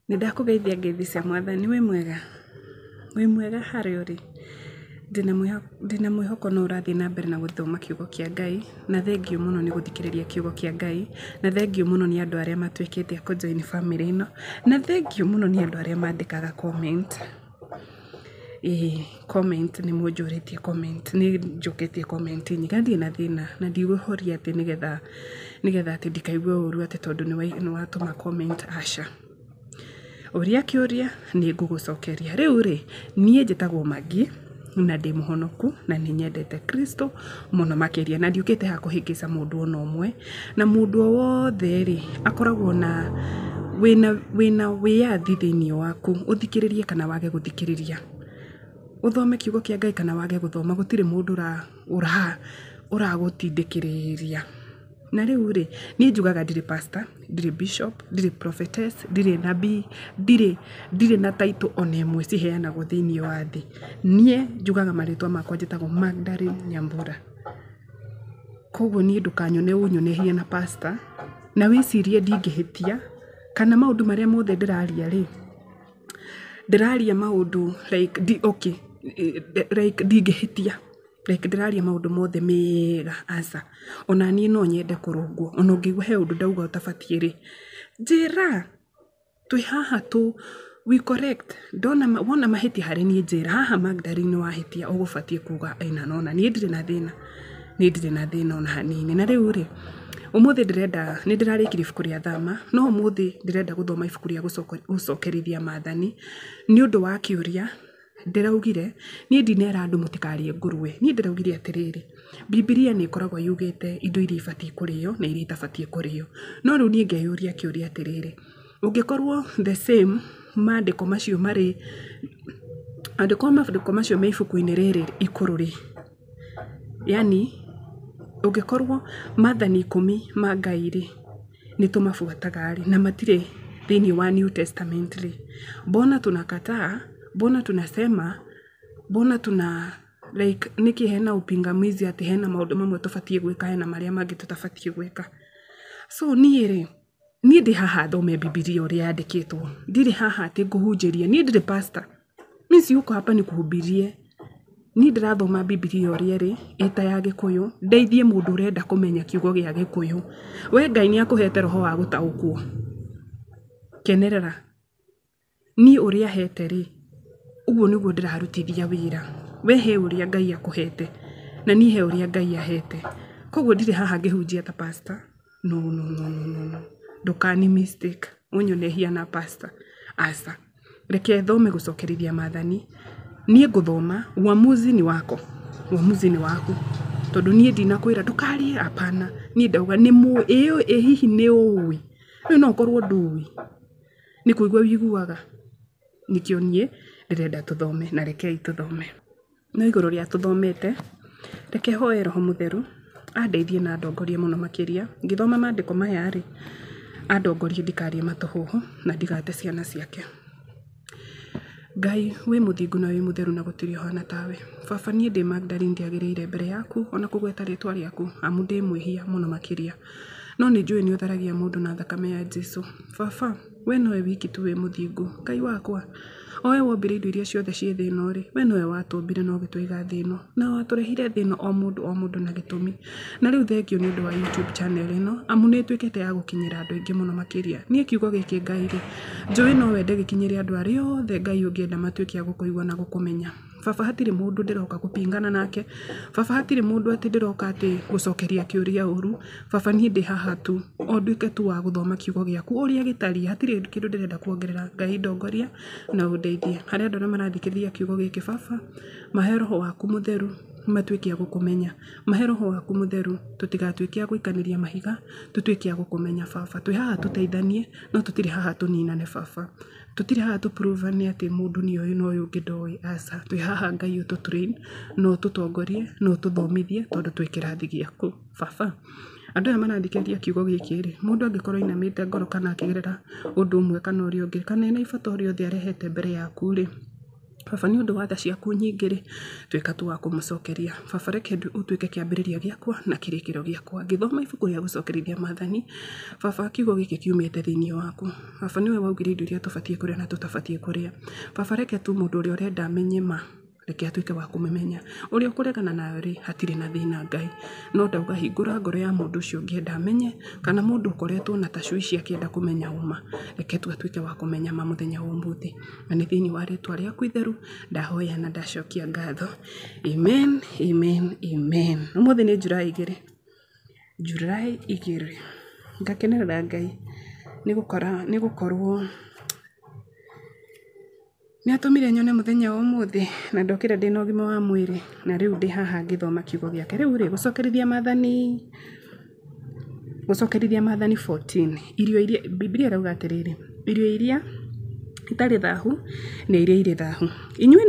Nindakugeithia ngeithi cia Mwathani wi mwega hari uri ndina mwihoko no urathie na mbere na guthoma kiugo kia Ngai na thengio muno ni guthikiriria kiugo kia Ngai na thengio muno ni andu aria matwikite ku join family ino na thengio muno ni andu aria mandikaga comment comment ni mujuritie comment ni njukitie comment nyigandi na thina na ndigũhoria ati nigetha ati ndikaigue uru ati tondu ni watuma comment asha uria kiuria ni ngugucokeria riu ri nie njitagwo Magi na ndi muhonoku na ni nyendete Kristo muno makiria na ndiukite ha kuhingica mundu ona umwe na mundu wothe ri akoragwo na wina wiathi thiini waku uthikiririe kana wage guthikiriria uthome kiugo kia Ngai kana wage guthoma gutire mundu uragutindikiriria na riu ri ni njugaga ndire pastor ndire bishop ndire prophetess ndire nabii ndire na title ona imwe ciheanagwo thiini wa thi nie njugaga maritwa makwa njitagwo Magdalene Nyambura koguo ni ndukanyone unyonehia na pastor na wicirie ndingihitia kana maundu maria mothe ndiraria maundu like ndingihitia like ndiraria maundu mothe mega asa ona nie no nyende kurungwo ona ngigwa he undu ndauga utabatie ri njira twi haha tu we correct wona mahiti hari nie njira haha Magdalene wahitia ugubatie kuga aina nona nie ndire na thina ona hanini na riu ri umuthi ndirenda ni ndirarikire ibuku ria Thama no umuthi ndirenda guthoma ibuku ria gucokerithia Maathani ni undu wa kiuria ndiraugire nie ndinera andu mutikarie ngurwe nie ndiraugire atiriri Biblia ni ikoragwo yugite indo iria ibatie kurio na iria itabatie kurio no riu nie ngeyuria kiuria atiriri ungikorwo the same maandiko macio mari andiko macio me ibuku-ini riri ikururi yani ungikorwo Maathani 10 ma Ngai ri ni tumafuataga ri na matire thiini wa New Testament ri bona tunakataa bona tunasema bona tuna like niki hena upingamizi ati hena maundu mamwe tubatie gwika hena maria mangi tutabatie gwika so nie ndi haha thome Biblia uria yandikitwo ndire haha ati nguhunjirie nie ndire pastor misi uko hapa ni kuhubirie nie ndirathoma Biblia uria ri eta ya Gikuyu ndeithie mundu urenda kumenya kiugo gia Gikuyu we Ngai ni akuhete roho wa gutaukwo kenerera nie uria hete ri uguo niguo ndirarutithia wira we he uria Ngai akuhete na nie he uria Ngai ahete koguo ndire haha ngihunjia ta pastor no ndukani mistake unyonehia na pastor asa reke thome gucokerithia Maathani nie nguthoma uamuzi ni waku tondu nie ndinakwira ndukarie hapana nie ndauga ni mu hihi ni uwi no korwo ndui ni kuigwa wiguaga nikio nie ndirenda tuthome na rekei tuthome no iguru ria tuthomete reke hoe Roho Mutheru andeithie na ndongorie muno makiria ngithoma maandiko maya ri andongorie ndikarie matuhuhu na ndigate ciana ciake Ngai we muthingu na we mutheru na gutirio hana tawe baba nie ndi Magdalene ndiagiriire mbere yaku ona kugweta ritwa riaku amu ndi mwihia muno makiria no ni njui ni utharagia mundu na thakame ya Jesu baba we nowe wiki tu we muthingu Ngai wakwa owe wombire indo iria ciothe cie thĩ ĩno rĩ we nowe watumbire no gĩtũiga thĩ ĩno na waturehire thĩ ĩno o mũndũ na gĩtũmi na rĩu thengio nĩ ũndũ wa YouTube channel ĩno amu nĩ ĩtuĩkĩte ya gũkinyĩra andũ aingĩ mũno makĩria niĩ kiugo gĩkĩ Ngai rĩ njũĩ no wende gĩkinyĩre andũ arĩa othe Ngai ũngĩenda matuĩke a gũkũigua na gũkũmenya baba hatirĩ mũndũ ndĩroka gũpingana nake baba hatirĩ mũndũ atĩ ndĩroka atĩ gũcokeria kĩũria ũru baba niĩ ndĩ haha tu o nduĩke tu wa gũthoma kiugo gĩaku ũrĩa gĩtariĩ hatirĩ kĩndũ ndĩrenda kuongerera Ngai ndongoria na ũndeithie harĩa andũ arĩa marathikĩrĩria kiugo gĩkĩ baba mahe Roho waku Mutheru matuĩke a gũkũmenya mahe Roho waku Mutheru tũtigatuĩke a gũikanĩria mahiga tũtuĩke a gũkũmenya baba twĩ haha tũteithanie no tũtirĩ haha tũninane baba tutire haha tuprovane ati mundu ni oyu no uyu ngidoi asa twi haha Ngai ututrain no tutongorie no tuthomithie tondu twi kirathi giaku baba andu aya marathikĩrĩria kiugo gĩkĩ rĩ mundu angikorwo inamĩte ngoro kana akĩgerera ũndũ ũmwe kana ũrĩa ũngĩ kana ena ibata ũrĩa othe arehete mbere yaku rĩ baba nĩ ũndũ wa tha ciaku nyingĩ rĩ twĩka tu wa kũmũcokeria baba reke ũtuĩke kĩambĩrĩria gĩakwa na kĩrĩkĩro gĩakwa ngĩthoma ibuku rĩa gũcokerithia maathani baba kiugo gĩkĩ kiumĩte thĩinĩ waku baba nĩwe waugire indo iria tũbatiĩ kũrĩa na tũtabatiĩ kũrĩa baba reke tu mũndũ ũrĩa ũrenda amenye ma reke atuĩke wa kũmemenya ũrĩa ũkũregana nawe rĩ hatirĩ na thĩna Ngai no ndauga hingũra ngoro ya mũndũ ũcio ũngĩenda amenye kana mũndũ ũkoretwo na tacui ciakĩenda kũmenya uma reke tu atuĩke wa kũmenya ma mũthenya wa ũmũthĩ na nĩ thĩinĩ wa rĩtwa rĩaku itheru ndahoya na ndacokia ngatho amen amen amen ũmũthĩ nĩ Julai 2 ngakenerera Ngai nĩ gũkorwo nĩ atũmire nyone mũthenya wa ũmũthĩ na ndokĩra ndĩ na ũgima wa mwĩrĩ na rĩu ndĩ haha ngĩthoma kiugo gĩake rĩu rĩ gũcokerithia maathani 14 irio iria Biblia irauga atĩrĩrĩ irio iria itarĩ thahu nĩ iria irĩ thahu inyuĩ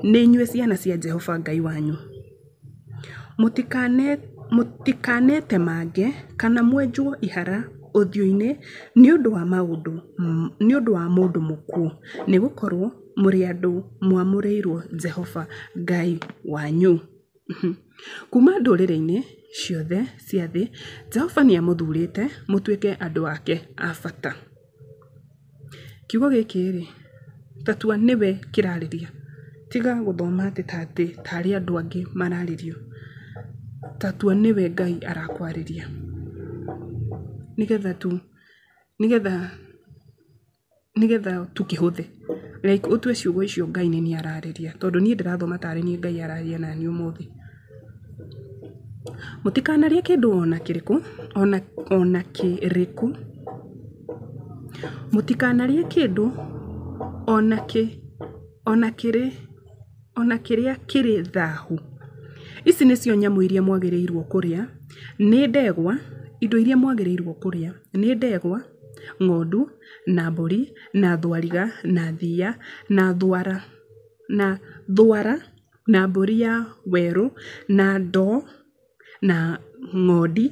nĩ inyuĩ ciana cia Jehova Ngai wanyu mũtikanete mange kana mwenjwo ihara ũthiũ-inĩ nĩ ũndũ wa mũndũ mũkuũ nĩ gũkorwo mũrĩ andũ mwamũrĩirwo Jehova Ngai wanyu kuma ndũrĩrĩ-inĩ ciothe cia thĩ Jehova nĩ amũthurĩte mũtuĩke andũ ake a bata kiugo gĩkĩ rĩ tatua nĩwe kĩrarĩria tiga gũthoma atĩ tarĩ andũ angĩ mararĩrio tatua nĩwe Ngai arakwarĩria nigetha tukĩhũthe like ũtue ciugo icio Ngai nĩ ararĩria tondũ niĩ ndĩrathoma tarĩ niĩ Ngai ararĩria na niĩ ũmũthĩ mũtikanarie kĩndũ ona kĩrĩkũ mũtikanarie kĩndũ ona kĩrĩa kĩrĩ thahu ici nĩcio nyamũ iria mwagĩrĩirwo kũrĩa nĩ ndegwa indo iria mwagĩrĩirwo kũrĩa nĩ ndegwa ng'ondu na mbũri na thwariga na thia na thwara na mbũri ya werũ na ndoo na ng'ondi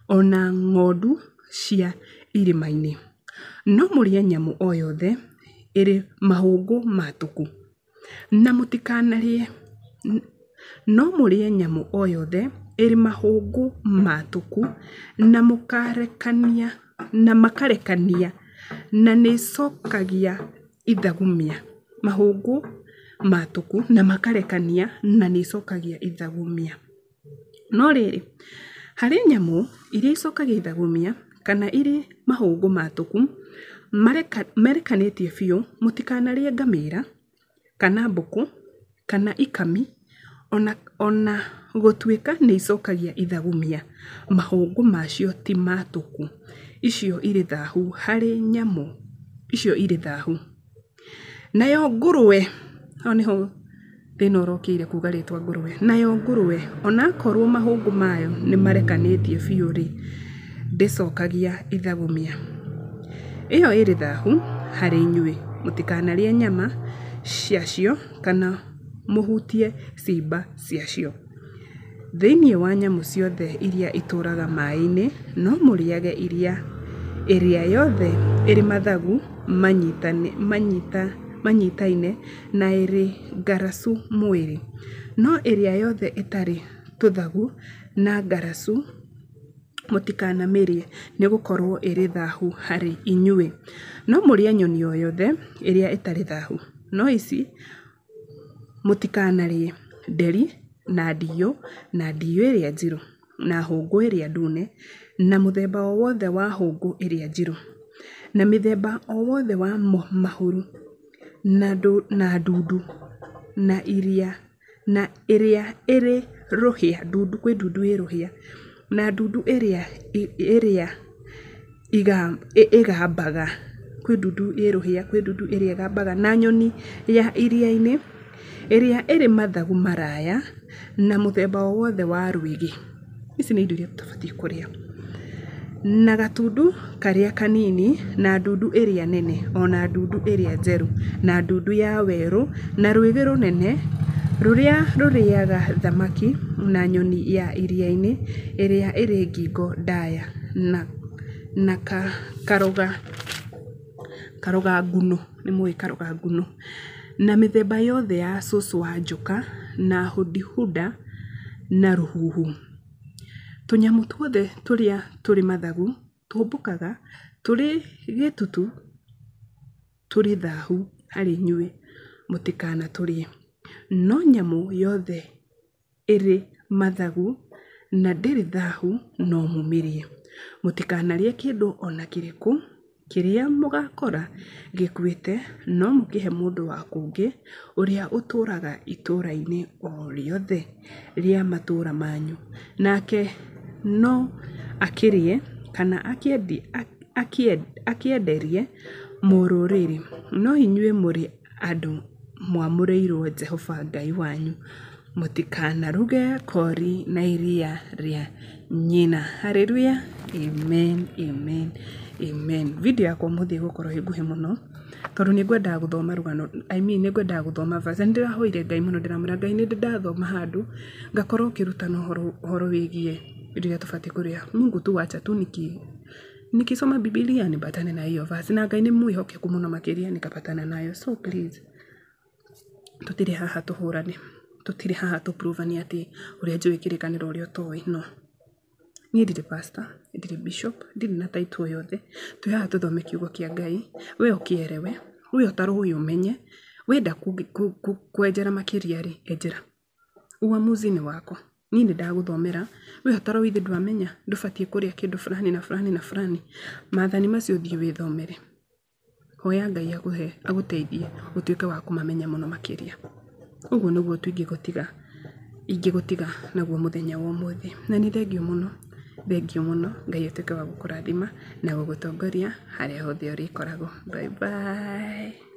ona ng'ondu cia irĩma-inĩ no mũrĩe nyamũ o yothe ĩrĩ mahũngũ matũku na mũtikanarĩe no mũrĩe nyamũ o yothe ĩrĩ mahũngũ matũku na makarekania na nĩ cokagia ithagumia mahũngũ matũku na makarekania na nĩ cokagia ithagumia no rĩrĩ harĩ nyamũ iria icokagia ithagumia kana irĩ mahũngũ matũku merekanĩtie biũ mũtikanarĩe ngamĩra kana mbũkũ kana ikami ona gũtuĩka nĩ icokagia ithagumia mahũngũ macio ti matũku icio irĩ thahu harĩ nyamũ icio irĩ thahu nayo ngũrwe hau nĩho thĩna ũrokĩire kuga rĩtwa ngũrwe nayo ngũrwe onakorwo mahũngũ mayo nĩ marekanĩtie biũ rĩ ndĩcokagia ithagumia ĩyo ĩrĩ thahu harĩ inyuĩ mũtikanarĩe nyama ciacio kana mũhutie ciimba ciacio thĩinĩ wa nyamũ ciothe iria itũraga maĩ-inĩ no mũrĩage ĩrĩa yothe ĩrĩ mathagu manyitaine na ĩrĩ ngaracu mwĩrĩ no ĩrĩa yothe ĩtarĩ tũthagu na ngaracu mũtikanamĩrĩe nĩ gũkorwo ĩrĩ thahu harĩ inyuĩ no mũrĩe nyoni o yothe ĩrĩa ĩtarĩ thahu no ici mũtikanarĩe nderi na ndiyũ ĩrĩa njirũ na hũngũ ĩrĩa ndune na mũthemba o wothe wa hũngũ ĩrĩa njirũ na mĩthemba o wothe wa mahuru na ndundu na ĩrĩa ĩrĩ rũhĩa ndundu kwĩ ndundu ĩ rũhĩa na ndundu ĩrĩa ĩgambaga kwĩ ndundu ĩ rũhĩa kwĩ ndundu ĩrĩa ĩgambaga na nyoni ya iria-inĩ ĩrĩa ĩrĩ mathagu maraya na mũthemba o wothe wa rwĩgĩ ici nĩ indo iria tũtabatiĩ kũrĩa na gatundu karĩa kanini na ndundu ĩrĩa nene ona ndundu ĩrĩa njerũ na ndundu ya werũ na rwĩgĩ rũnene rũrĩa rũrĩaga thamaki na nyoni ya iria-inĩ ĩrĩa ĩrĩ ngingo ndaya na karoga nguno nĩ mũĩ karoga nguno na mĩthemba yothe ya cũcũ wa njoka na hudihuda na ruhuhu. Tũnyamũ tuothe tũrĩa tũrĩ mathagu tũmbũkaga tũrĩ gĩtutu tũrĩ thahu harĩ inyuĩ mũtikana tũrĩe. No nyamũ yothe ĩrĩ mathagu na ndĩrĩ thahu no mũmĩrĩe. Mũtikanarĩe kĩndũ ona kĩrĩkũ kĩrĩa mũgakora gĩkuĩte no mũkĩhe mũndũ wa kũngĩ ũrĩa ũtũraga itũra-inĩ o rĩothe rĩa matũra manyu. Nake no akĩrĩe kana akĩenderie mũrũrĩrĩ. No inyuĩ mũrĩ andũ mwamũrĩirwo Jehova Ngai wanyu. Mũtikanaruge kori na iria rĩa nyina. Hallelujah. Amen, amen, amen. Video yakwa mũthĩ gũkorwo hĩnguhĩ mũno tondũ nĩngwendaga gũthoma rũgano, nĩngwendaga gũthoma verse. Ndĩrahoire Ngai mũno, ndĩramwĩra Ngai nĩndathoma handũ ngakorwo ũkĩrutana ũhoro wĩgiĩ indo iria tũbatiĩ kũrĩa. Mungu tu wacha tu nikisoma Biblia nipatane na hiyo verse, na Ngai nĩ mwĩhokeku mũno makĩria nikapatana nayo. So please, tutire haha tũhũrane, tutire haha tũprovani atĩ ũrĩa njũĩ kĩrĩkanĩro ũrĩa ũtoĩ. No, niĩ ndirĩ pastor, ndirĩ bishop, ndirĩ na title yothe. Twĩ haha tũthome kiugo kĩa Ngai. We ũkĩerewe, we ũtarũĩ ũmenye, wenda kwenjera makĩria rĩ, enjera. Uamuzi nĩ wako. Niĩ nĩndagũthomera, we ũtarũĩ ithe ndwamenya ndũbatiĩ kũrĩa kĩndũ fulani na fulani na fulani. Maathani macio thiĩ wĩthomere. Hoya Ngai agũteithie ũtuĩke wa kũmamenya mũno makĩria. Ũguo nĩguo ingĩgũtiga naguo mũthenya wa ũmũthĩ. Na nĩ thengio mũno, Ngai atuĩke wa gũkũrathima na gũgũtongoria harĩa hothe ũrĩkoragwo. Bye bye.